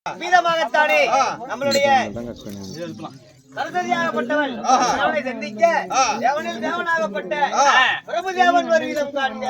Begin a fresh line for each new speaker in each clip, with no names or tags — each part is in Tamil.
வீதமாகத்தானே நம்மளுடைய சரஸ்வதியாகப்பட்டவள் தேவனை சந்திக்க தேவனில் தேவனாகப்பட்ட பிரபுதேவன் ஒரு விதம் காண்க.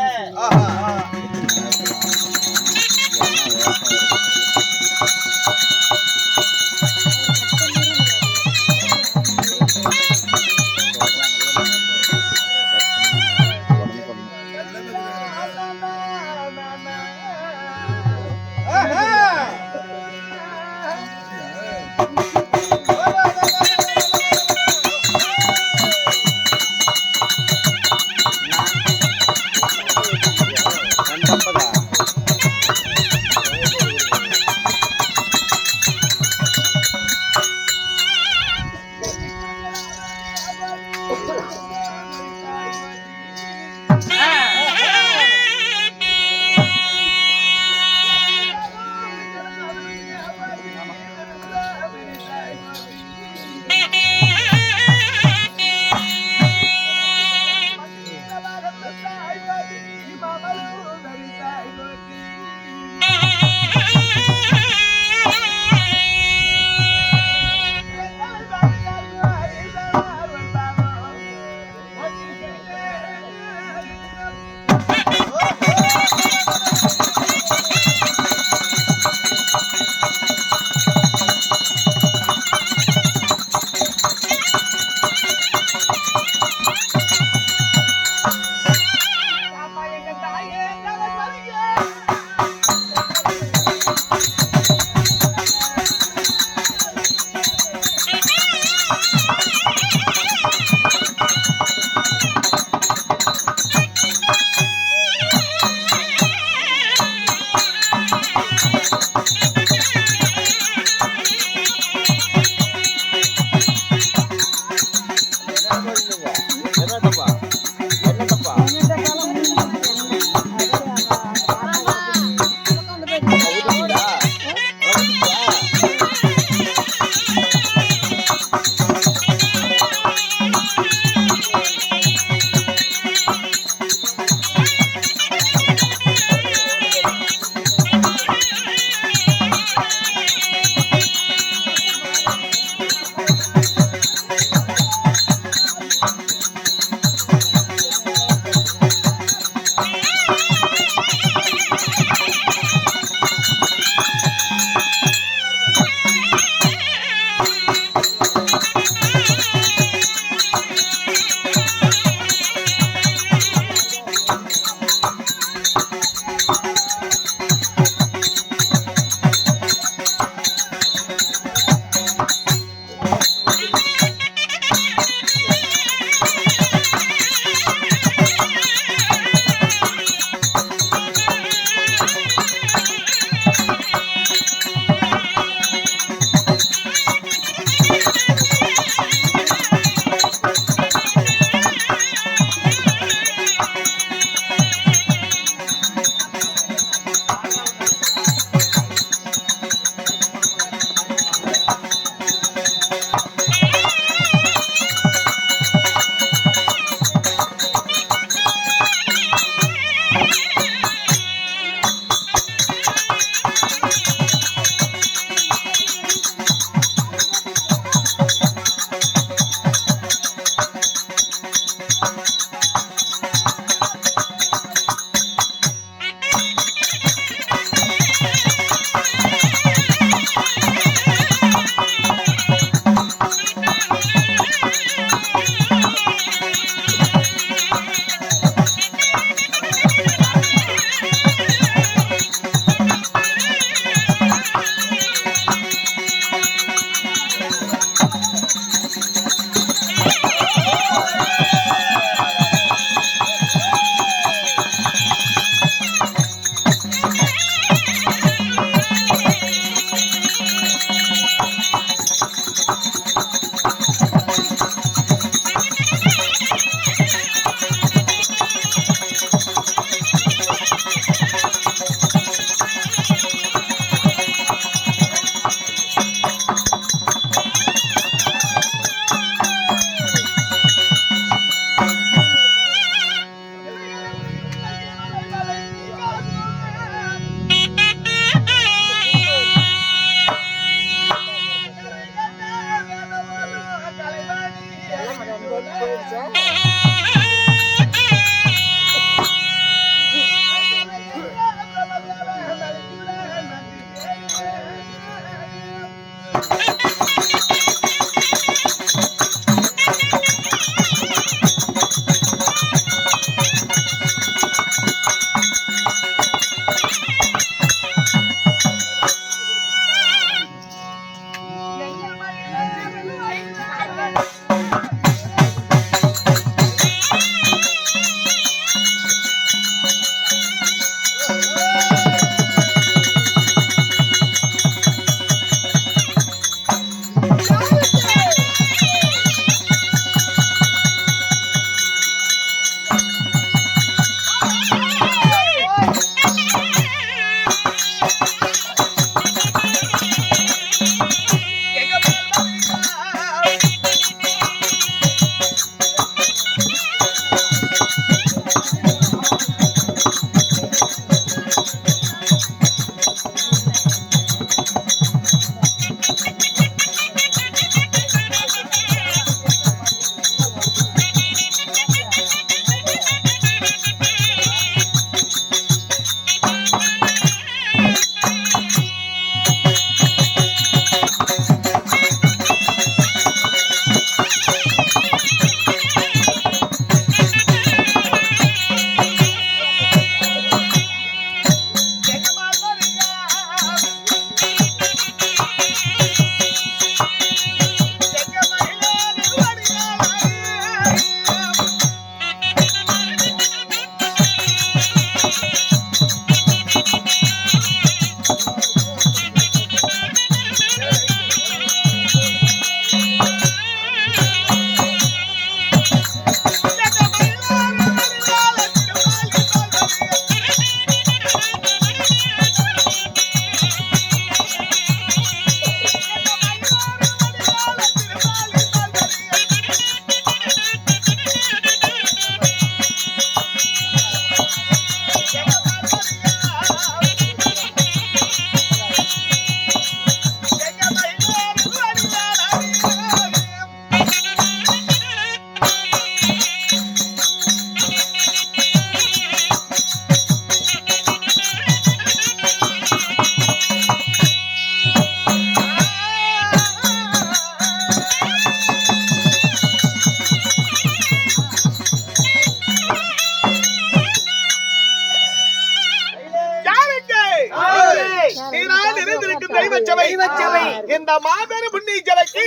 இந்த மாபெரும் புண்ணிய சபைக்கு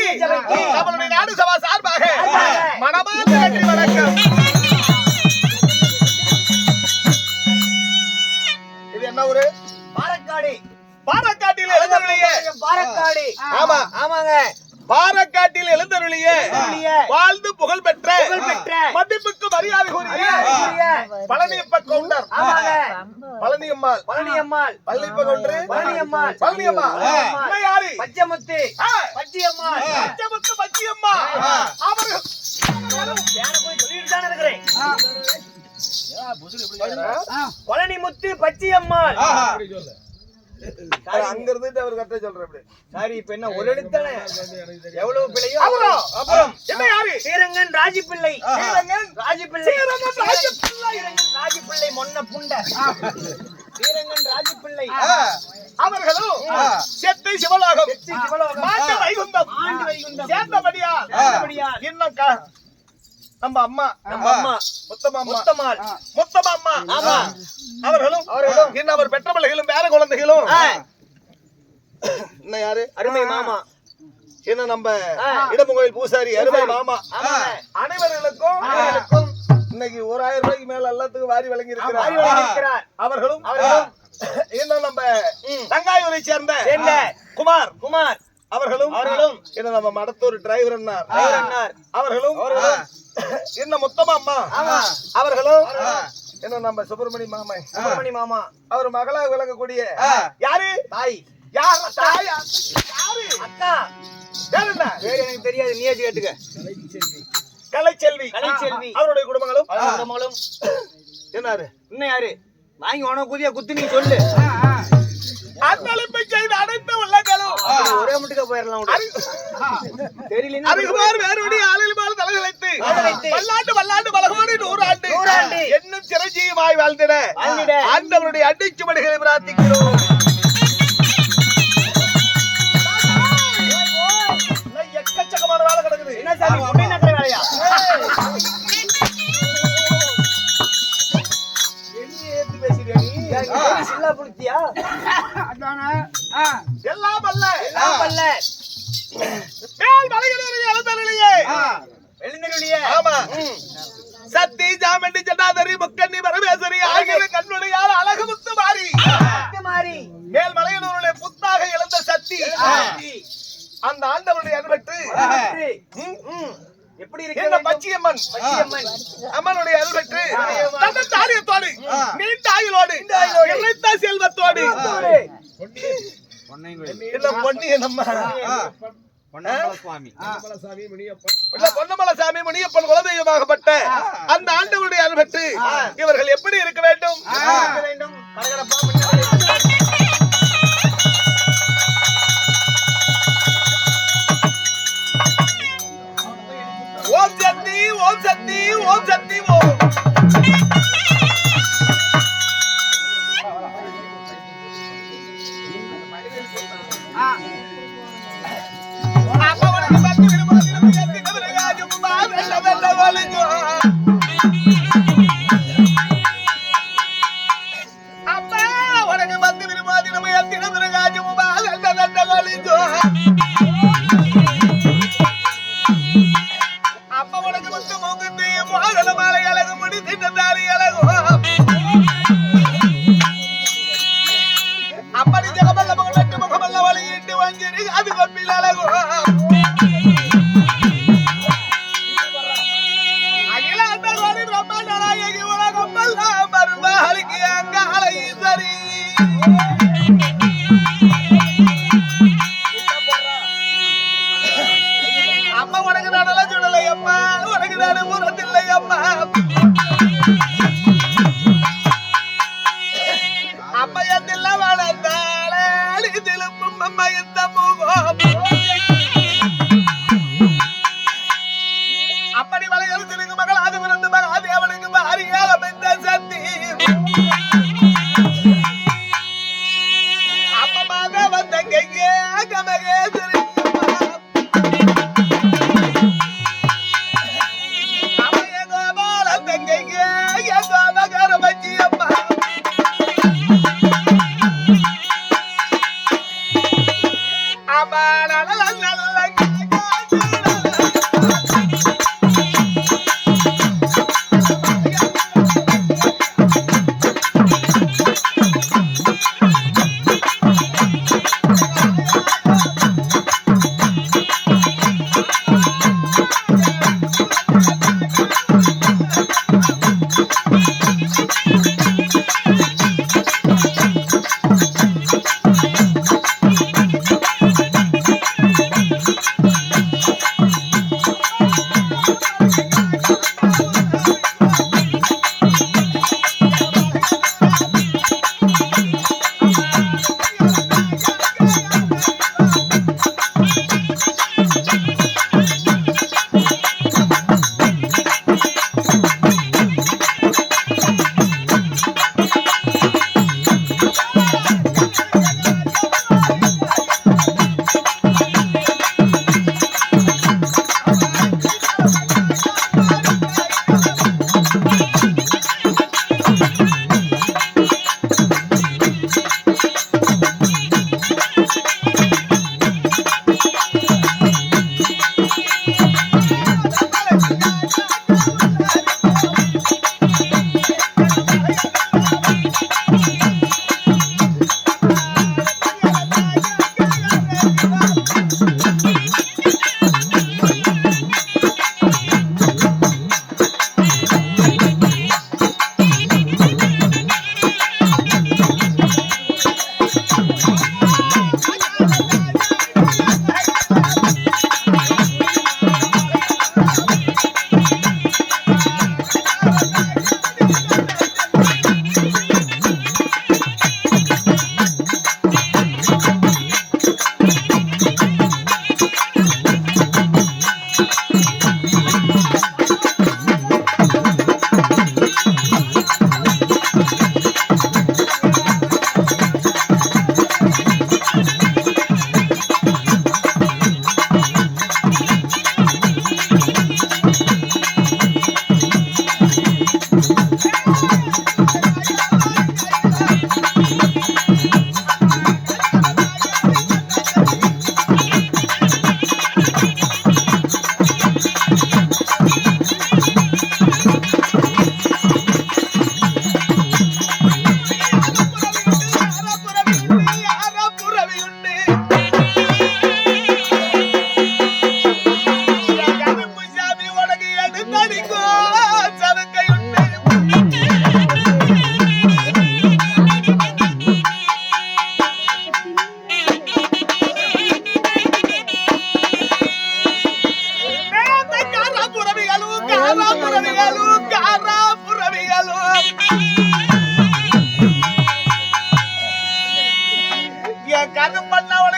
நம்மளுடைய நாடு சபா சார்பாக மனமார்ந்த நன்றி வணக்கம். இது என்ன ஊரு?
பாரக்காடு.
பாரக்காட்டில் எழுந்தருளியே.
பாரக்காடு.
ஆமா
ஆமாங்க.
பாரக்காட்டில் எழுந்தருளியே வாழ்ந்து புகழ் பெற்ற மதிப்புக்கு மரியாதை கூறிய பழனியப்ப கவுண்டர் பழனியம்மாள் பழனியப்ப கவுண்டர் பழனியம்மாள் யாரு?
பச்சமுத்து பச்சியம்மாள்
அவர்கள்
சொல்லிட்டு தானே இருக்கிறேன். பழனிமுத்து பச்சியம்மாள்
அங்க இருந்துட்டு அவர் கட்ட சொல்ற.
சாரி, இப்ப என்ன ஒரு எழுத்தானே எவ்வளவு பிள்ளையோ.
அப்புறம் என்ன யாரு?
ஸ்ரீரங்கன் ராஜிப்பிள்ளை. ராஜிப்பிள்ளை மொன்ன புண்ட ஸ்ரீரங்கன் ராஜிப்பிள்ளை
அவர்களும் செத்தை சிவலோகம் ஆண்டு வைகுந்தம் சேர்ந்தபடியால் இன்னும் நம்ம அம்மா முத்தம்மாள் அவர்களும் இன்னும் அவர் பெற்ற பிள்ளைகளும் பேர குழந்தைகளும் இன்னும் யாரு?
அருமை மாமா.
இன்னும் நம்ம இடமுகோயில் பூசாரி அருமை மாமா. அனைவர்களுக்கும் இன்னைக்கு 1000 ரூபாய்க்கு மேல எல்லாத்துக்கும் வாரி வழங்கி இருக்கிறார். அவர்களும் இன்னும் நம்ம தங்காயூரை சேர்ந்த குமார் அவர்களும் இன்னும் நம்ம மடத்தூர் டிரைவர் அவர்களும் இன்னும் முத்தம்மா அவர்களும் இன்னும் நம்ம சுப்பிரமணி மாமா அவர் மகளாக விளங்கக்கூடிய யாரு?
தாய். அக்கா
பேர் என்ன?
பேர் எனக்கு தெரியாது, நீயே கேட்டுக்க.
கலைச்செல்வி அவருடைய குடும்பங்களும் என்னாரு?
இன்னும் யாரு? வாங்கி உனக்கு புதிய குத்து நீ சொல்லு.
அன்பளிப்பை செய்து அனைத்து உள்ளங்களும்
ஒரே முட்டுக்க போயிடலாம். தெரியல
வேறுபடி ஆளில் தலைகளைத்து பல்லாண்டு பலகோடி 100 ஆண்டு என்னும் சிரஞ்சீவியாய் வாழ்ந்திட ஆண்டவருடைய அடிச்சுமடிகளை பிரார்த்திக்கிறோம். எல்லாம் அல்ல
எல்லாம் அல்ல
மேல் மலையிலே எழுந்தருளியே
எழுந்தருளியே
ஆமா சத்தி ஜாமண்டி ஜடாதரி முக்கண்ணி பரமேஸ்வரி ஆகிய கண்ணுடையால் அழகு முத்து மாறி
மாறி
மேல் மலையினுடைய புத்தாக எழுந்த சக்தி அந்த ஆண்டவருடைய அன்பற்று
எப்படி இருக்கு
இந்த பச்சியம்மன் அம்மனுடைய அன்பற்று தந்த தாரியத்தோடு நீண்ட ஆயுளோடு இழைத்த செல்வத்தோடு இந்த பொன்னிய நம்ம பொன்னமலசாமி முனியப்பன் குலதெய்வமாகப்பட்ட அந்த ஆண்டவருடைய அன்பற்று இவர்கள் எப்படி இருக்க வேண்டும் ஓம் சக்தி ஓம் சக்தி ஓம் சக்தி ஓம் அப்படி ஜகமல்ல முகமல்ல முகமல்ல வழியிட்டு வஞ்சிரு அது கொப்பில் அழகோ அகிலாண்ட கோடி பிரம்மாண்ட நாயகி உலகம் எல்லாம் மருமகளுக்கு அங்காள ஈஸ்வரி அம்மா உனக்கு நடல சுடலை அம்மா உனக்கு நடு புறத்தில்லை அம்மா அம்மையத்தில் வளர்ந்தாளே திரும்பும் அம்மையத்த முகம் அப்படி வளையல் திருக்கு மகள் அது பிறந்து மகாதேவனுக்கு மாறியாக பெற்ற சக்தி அப்பமாக வந்த கையே கமகேஸ்வரி அம்மைய கோபால தங்கையே கோபகர பச்சி அம்மா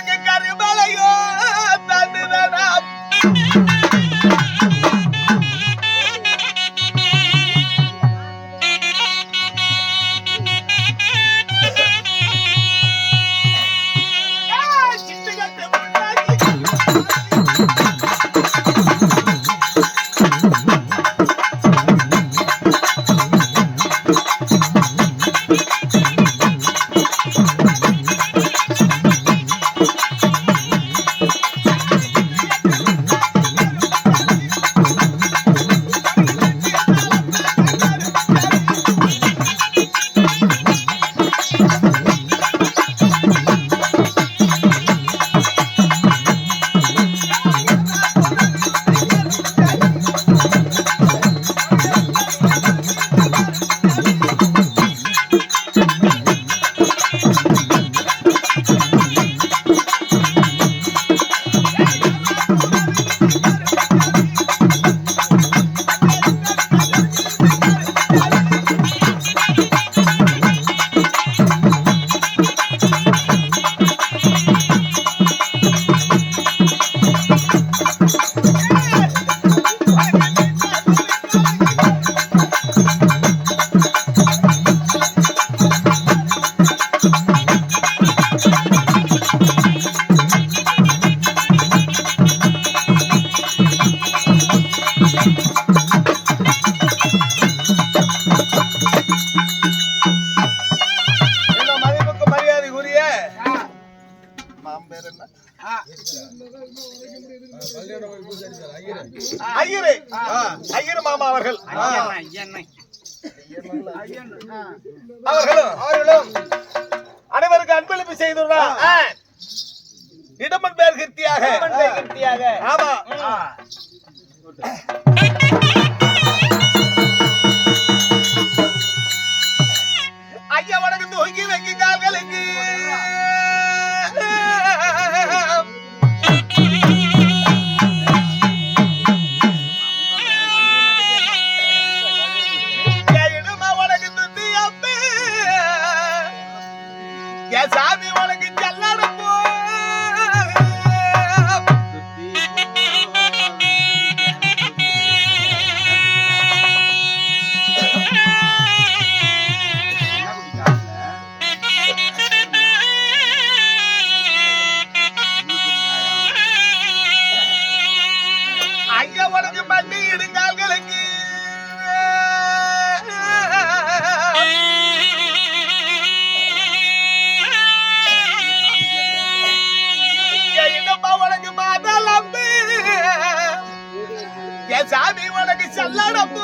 அவனுக்கு கருமலையோ தந்துதான் ஐயர் மாமா அவர்கள் அவர்களும் அனைவருக்கு அன்பளிப்பு செய்துள்ளார். இடமன் பேர் கிருத்தியாக. ஆமா ஐயா வணக்கம் தூக்கி வைக்க கால்களுக்கு சாமி உனக்கு செல்லடம் ஐயா உனக்கு பண்ணி இடுங்கால்களுக்கு சாமி உனக்கு செல்லடம்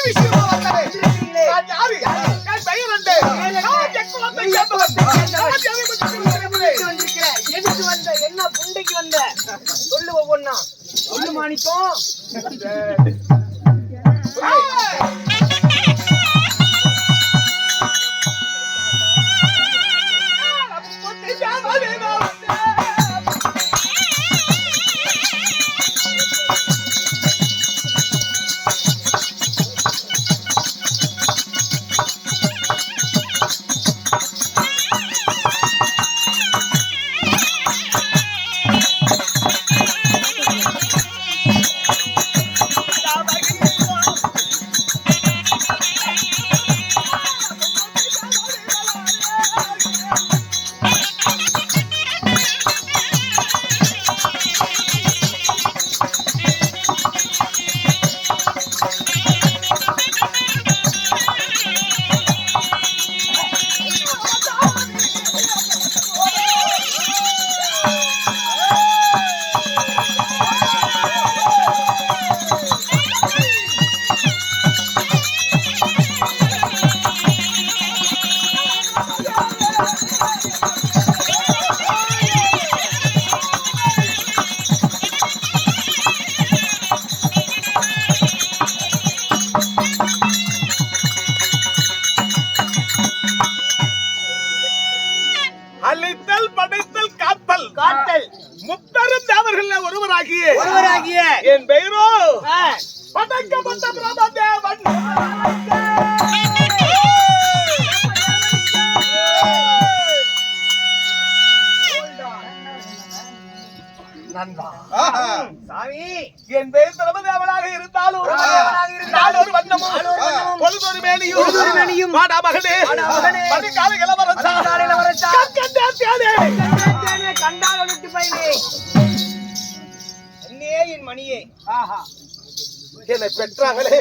ஒரு விஷயமா வந்தேன். நான் யாரு? என் பெயர் என்ன? நான் எக்குலத்தை சேர்ந்தவன். நான் எதை பற்றி
வந்திருக்கிறேன்? எதுக்கு வந்த? என்ன புண்டைக்கு வந்த? சொல்லு ஒவ்வொன்னா. சொல்லு மாணிக்கம்.
அழித்தல், படைத்தல், காத்தல்,
காட்டல்
முப்பெரும் தேவர்கள் ஒருவராகிய என் பெயரோ படைக்கப்பட்ட பிரம்மதேவன். நண்பா,
சாமி
என் பெயர் பிரம்மதேவனாக இருந்தாலும் நான் ஒரு வண்ணமும் பொழுதொரு மேனியும் வாடா மகனே பனிக்கால இளவரசா
கண்டால் விட்டு பயிலே என்னே என் மணியே.
என்னை பெற்றாங்களே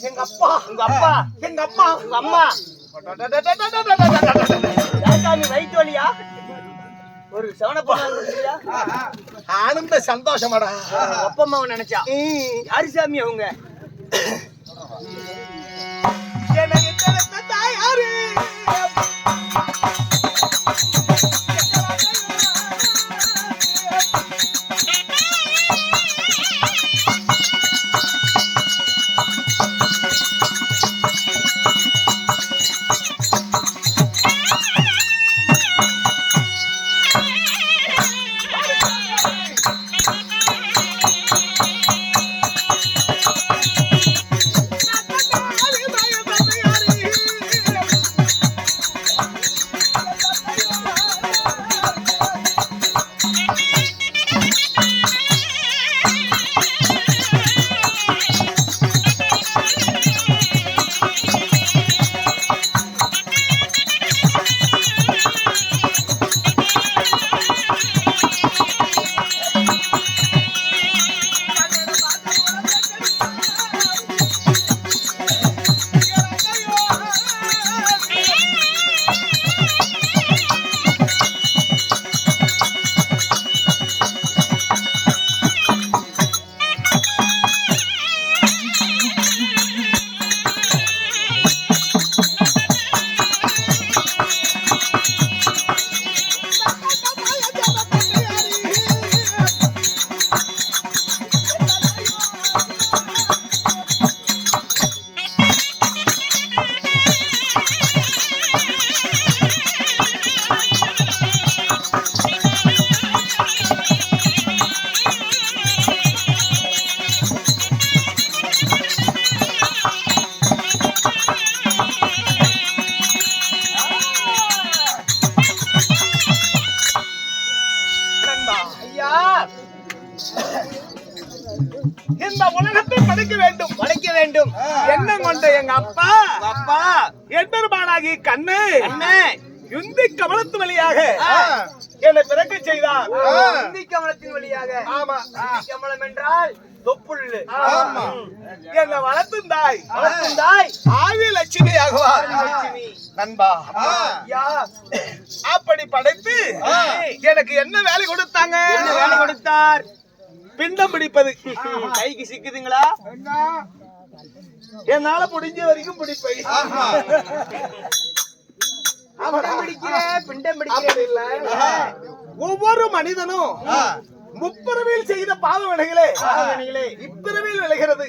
எங்க அப்பா,
உங்க அப்பா,
எங்க அம்மா,
உங்க அம்மா சாமி வயிற்று வலியா? ஒரு சவனப்பா
ஆனந்த சந்தோஷமாடா.
அப்பம்மாவை நினைச்சா யாரு சாமி அவங்க?
எனக்கு தெரிந்த தாயாரு இந்த உலகத்தை படைக்க வேண்டும் எண்ணம் கொண்ட எங்க அப்பா எம்பெருமானாகி கண்ணு யுந்தி கமலத்து வழியாக என்னை பிறக்க செய்தார்.
யுந்தி கமலத்தின் வழியாக.
ஆமா,
கமலம் என்றால் தொப்புள்ளு.
என்னை வளர்த்தும் தாய் ஆவி லட்சுமி ஆகுவார். நண்பா, அப்படி படைத்து எனக்கு என்ன வேலை கொடுத்தாங்க?
என்ன வேலை கொடுத்தார்?
பிண்டம் பிடிப்பது.
கைக்கு சிக்குதுங்களா?
என்னால முடிஞ்ச வரைக்கும் பிடிப்பேன்.
பிண்டம் பிடிக்கிறேன்
இல்ல, ஒவ்வொரு மனிதனும் முப்பிறவியில் செய்த பாவ வினைகளே இப்பிறவியில் விளைகிறது.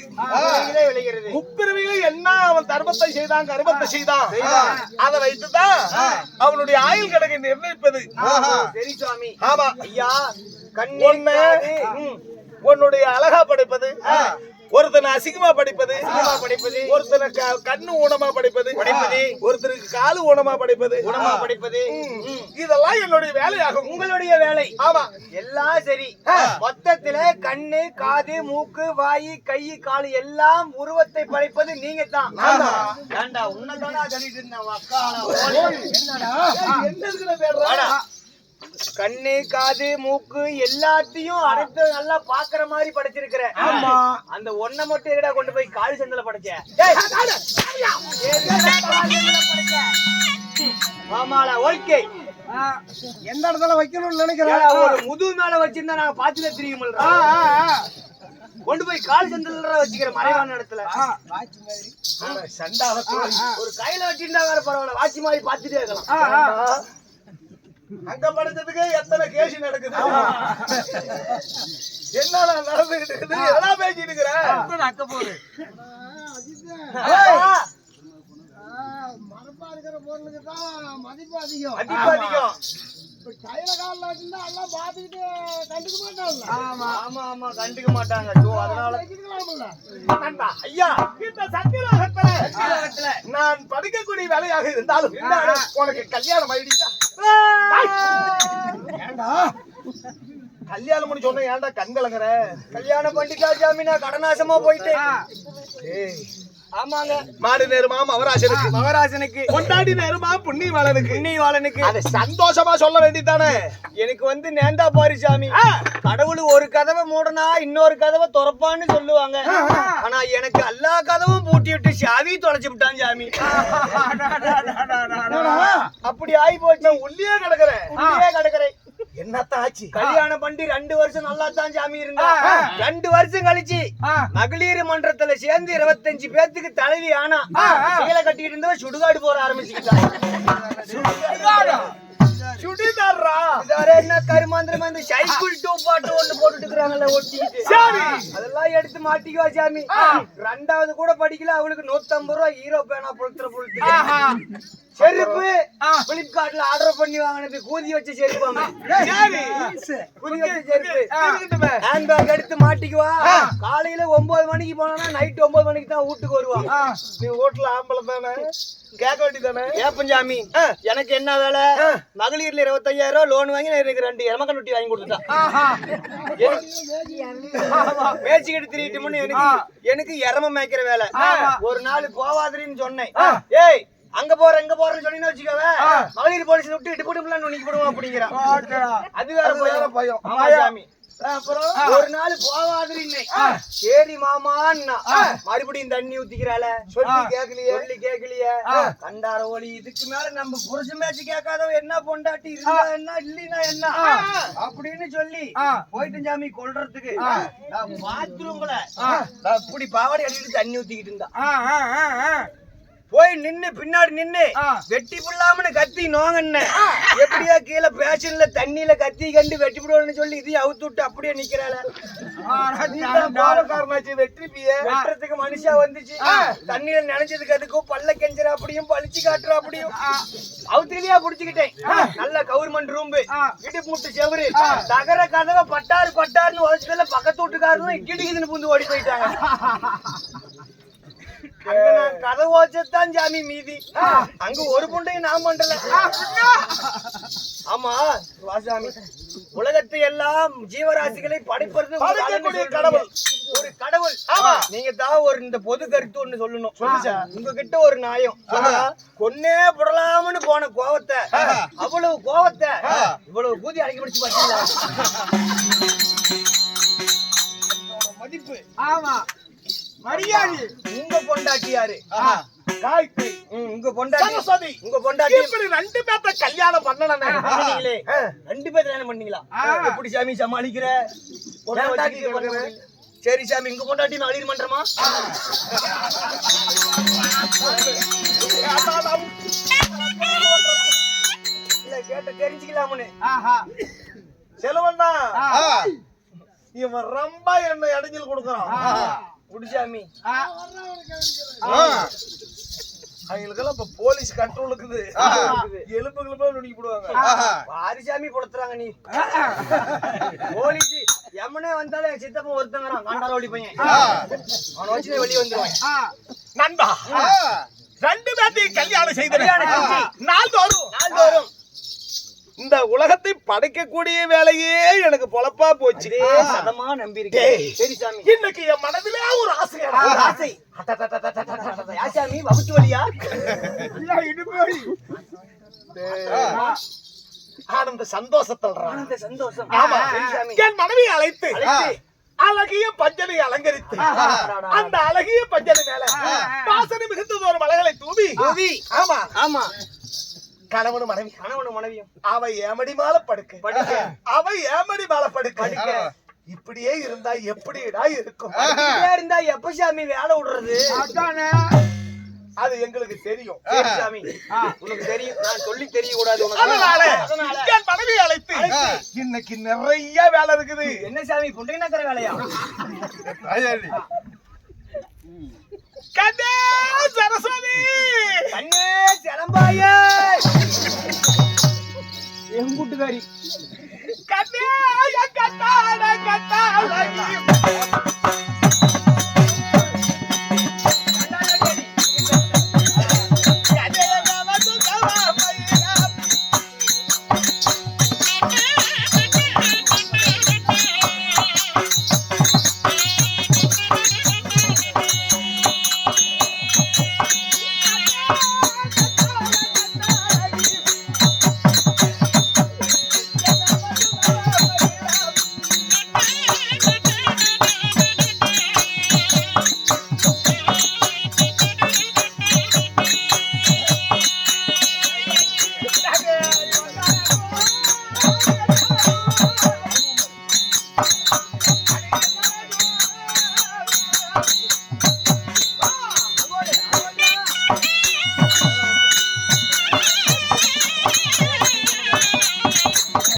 முப்பிறவியில் என்ன அவன் தர்மத்தை செய்தான், கர்மத்தை செய்தான், அதை வைத்துதான் அவனுடைய ஆயுள் கணக்கை நிர்ணயிப்பது.
சரி சுவாமி.
ஆமா
ஐயா,
உன்னுடைய அழகா படைப்பது, ஒருத்தனை அசிங்கமா படிப்பது, ஒருத்தனை கண்ணு ஊனமா படிப்பது, ஒருத்தருக்கு காலு ஊனமா படிப்பது, இதெல்லாம் என்னுடைய வேலையாகும்.
உங்களுடைய வேலை.
ஆமா,
எல்லாம் சரி. மொத்தத்துல கண்ணு, காது, மூக்கு, வாய், கை, காலு எல்லாம் உருவத்தை படைப்பது நீங்க தான். ஏண்டா உன்னதானா சொல்லிட்டு இருந்தேன் என்னடா கண்ணு, காது, மூக்கு எல்லாத்தையும் அனைத்து நல்லா பாக்குற மாதிரி படைச்சிருக்கிற. அந்த ஒன்ன மட்டும் எங்கடா கொண்டு போய் காலி சந்தில படைச்ச? ஆமாடா, ஓகே.
எந்த இடத்துல வைக்கணும்னு நினைக்கிறேன்.
ஒரு முதுகு மேல வச்சிருந்தா நாங்க பாத்துல தெரியுமில்ல, கொண்டு போய் கால் சந்தில வச்சுக்கிற மறைவான இடத்துல. ஒரு கையில வச்சிருந்தா வேற பரவாயில்ல, வாட்சி மாதிரி பாத்துட்டே இருக்கலாம்.
அங்க படைச்சதுக்கு எத்தனை கேஸ் நடக்குது, என்ன நடந்துகிட்டு இருக்குது, எல்லாம் பேசிட்டு இருக்கிறேன்.
அக்க போகுது
மரப்பா இருக்கிற பொருளுக்கு தான் மதிப்பு அதிகம். கையில காலில் வச்சிருந்தா எல்லாம் பார்த்துக்கிட்டு கண்டுக்க மாட்டாங்க.
ஆமா கண்டுக்க மாட்டாங்க. அதனால
ஐயா, இந்த சத்தியலோகத்துல நான் படிக்கக்கூடிய வேலையாக இருந்தாலும் உனக்கு கல்யாணம் ஆயிடுச்சா? கல்யாணம் பண்ணி சொன்ன ஏன்டா கண் கலங்குற?
கல்யாணம் பண்ணிட்டா ஜாமீனா கடனாசமா போயிட்டேன். ஆமாங்க,
மாடு நேருமா
மகராசனுக்கு,
கொண்டாடி நேருமா புண்ணியவாளனுக்கு.
அதை
சந்தோஷமா சொல்ல வேண்டியதானே.
எனக்கு வந்து நேந்தா பாரு சாமி, கடவுள் ஒரு கதவை மூடனா இன்னொரு கதவை திறப்பான்னு சொல்லுவாங்க. ஆனா எனக்கு எல்லா கதவும் பூட்டி விட்டு சாவி தொலைச்சு விட்டான் சாமி. அப்படி ஆகி போச்சு.
உள்ளே கிடக்குறேன். என்னத்தான் ஆச்சு?
கல்யாணம் பண்ணி 2 வருஷம் நல்லா தான் சாமி இருந்தா. 2 வருஷம் கழிச்சு மகளிர் மன்றத்துல சேர்ந்து 25 பேத்துக்கு தலைவி ஆனா கீழே கட்டிட்டு இருந்தவ சுடுகாடு போற ஆரம்பிச்சுக்கிட்டான்.
சுடிதாரா
என்ன கருமாந்திரமா இந்த சைக்கிள் டூ பாட்டு ஒண்ணு போட்டுட்டு இருக்காங்கல்ல ஒட்டிக்கிட்டு, அதெல்லாம் எடுத்து மாட்டிக்குவா சாமி. 2வது கூட படிக்கல, அவளுக்கு 150 ரூபாய் ஹீரோ பேனா பொழுத்துற செருப்பு பிளிப்கார்ட்ல ஆர்டர் பண்ணி வாங்கினது, கூதி வச்ச செருப்பு. ஹேண்ட்பேக் எடுத்து மாட்டிக்குவா. காலையில 9 மணிக்கு போனா நைட் 9 மணிக்கு தான் வீட்டுக்கு வருவா.
நீ வீட்டுல ஆம்பளை தானே, கேட்க வேண்டியதானே?
ஏப்பஞ்சாமி, எனக்கு என்ன வேலை? மகளிர்ல 25,000 ரூபாய் லோன் வாங்கி எனக்கு 2 எமக்கண்ணுட்டி வாங்கி கொடுத்துட்டான். மேய்ச்சிக்கிட்டு திரிட்டுமுன்னு எனக்கு எரம மேய்க்கிற வேலை. ஒரு நாள் போவாதிரின்னு சொன்னேன். ஏய், அங்க போறேன்னு சொன்னீங்கன்னு வச்சுக்கோவே, மகளிர் போலீஸ் விட்டு இட்டு போட்டு நுணிக்கு போடுவோம் அப்படிங்கிறான். அது வேற பயம். ஆமா சாமி. அப்புறம் ஒரு நாள் போவாதிரின்னு, சரி மாமான்னா மறுபடியும் தண்ணி ஊத்திக்கிறாள. சொல்லி கேக்கலையே கண்டார ஒளி. இதுக்கு மேல நம்ம புருஷன் பேச்சு கேட்காதவ என்ன பொண்டாட்டி இருந்தா என்ன இல்லைன்னா என்ன அப்படின்னு சொல்லி போயிட்டு சாமி கொல்றதுக்கு பாத்ரூம்ல அப்படி பாவாடை அடிக்கிட்டு தண்ணி ஊத்திக்கிட்டு இருந்தா. போய் நின்னு பின்னாடி நின்னு வெட்டி புள்ளாமனு கத்தி நோங்கன்ன. எப்படியா கீழே பேஷன்ல தண்ணியில கத்தி கண்டு வெட்டி புடுவோம்னு சொல்லி இதையும் அவுத்து விட்டு அப்படியே நிக்கிறாள. வெட்டுறதுக்கு மனுஷா வந்துச்சு. தண்ணியில நினைச்சதுக்கு அதுக்கும் பல்ல கெஞ்சற அப்படியும் பழிச்சு காட்டுற அப்படியும் அவுத்திலியா புடிச்சுக்கிட்டேன். நல்ல கவர்மெண்ட் ரூம், இடுப்பு முட்டு செவரு, தகர கதவை பட்டாருன்னு உதச்சதுல பக்கத்து வீட்டுக்காரனும் கிடுக்குதுன்னு புந்து ஓடி போயிட்டாங்க. கதை ஓச்சத்தான் சாமி மீதி. அங்க ஒரு புண்டையும் நான் பண்றல. ஆமா வாசாமி, உலகத்தை எல்லாம் ஜீவராசிகளை படைப்பது கடவுள். ஒரு கடவுள். ஆமா, நீங்க தான் ஒரு இந்த பொது கருத்து ஒண்ணு சொல்லணும். உங்ககிட்ட ஒரு நியாயம். கொன்னே புடலாம்னு போன கோவத்தை, அவ்வளவு கோவத்தை இவ்வளவு கூதி அடக்கி பிடிச்சு பாத்தீங்களா? மதிப்பு. ஆமா, மரியாதை. உங்க பொண்டாட்டி யாரு? காயத்ரி. உங்க பொண்டாட்டி சரஸ்வதி. உங்க பொண்டாட்டி
இப்படி 2 பேத்த கல்யாணம் பண்ணனே.
2 பேர் கல்யாணம் பண்ணீங்களா? எப்படி சாமி சமாளிக்கிற? சரி சாமி இங்க கொண்டாட்டி மகளிர் மன்றமா இல்ல கேட்ட தெரிஞ்சுக்கலாம்னு
செலவண்ணா இவன் ரொம்ப என்ன இடைஞ்சல் கொடுக்கறான்
குடிசாமி
அவங்களுக்கெல்லாம் இப்ப போலீஸ் கண்ட்ரோலுக்குது எலும்பு நுணுக்கி போடுவாங்க
வாரிசாமி கொடுத்துறாங்க நீ போலீஸ் எம்மனே வந்தாலே சித்தப்பன் ஒருத்தங்கிறான் காண்டாரோடி பையன் அவனை வச்சு வெளியே வந்துருவான்
நண்பா 2 பேர்த்தையும் கல்யாணம் செய்தேன் நாள்தோறும் இந்த உலகத்தை படைக்கக்கூடிய வேலையே எனக்கு பொழப்பா போச்சு
சதமா நம்பி இருக்கேன் சரி சாமி
இன்னைக்கு என் மனதிலே ஒரு ஆசை
ஆசை யாசாமி வகுத்து வழியா
ஆனந்த சந்தோஷத்தில்
ஆனந்த சந்தோஷம்
ஆமா
சரி சாமி
என் மனைவியை அழைத்து அழகிய பஞ்சனை அலங்கரித்து அந்த அழகிய பஞ்சனை மேல வாசனை மிகுந்தது ஒரு மலைகளை தூவி ஆமா
ஆமா
கணவனும்
மனைவியும்
அவ ஏமடி மேல படுக்க அவ ஏமடி மேல படுக்க இப்படியே இருந்தா எப்படிடா இருக்கும்
இருந்தா எப்ப சாமி வேலை விடுறது
அது எங்களுக்கு தெரியும்
சரி சாமி உனக்கு தெரியும் நான் சொல்லி தெரிய கூடாது
அதனால என் மனைவியை அழைத்து இன்னைக்கு நிறைய வேலை இருக்குது
என்ன சாமி புண்டை நக்கற வேலையா
கண்ணே சரஸ்வதி
கண்ணே சிலம்பாயே என் கூட்டுக்காரி
கண்ணே கட்டாளகி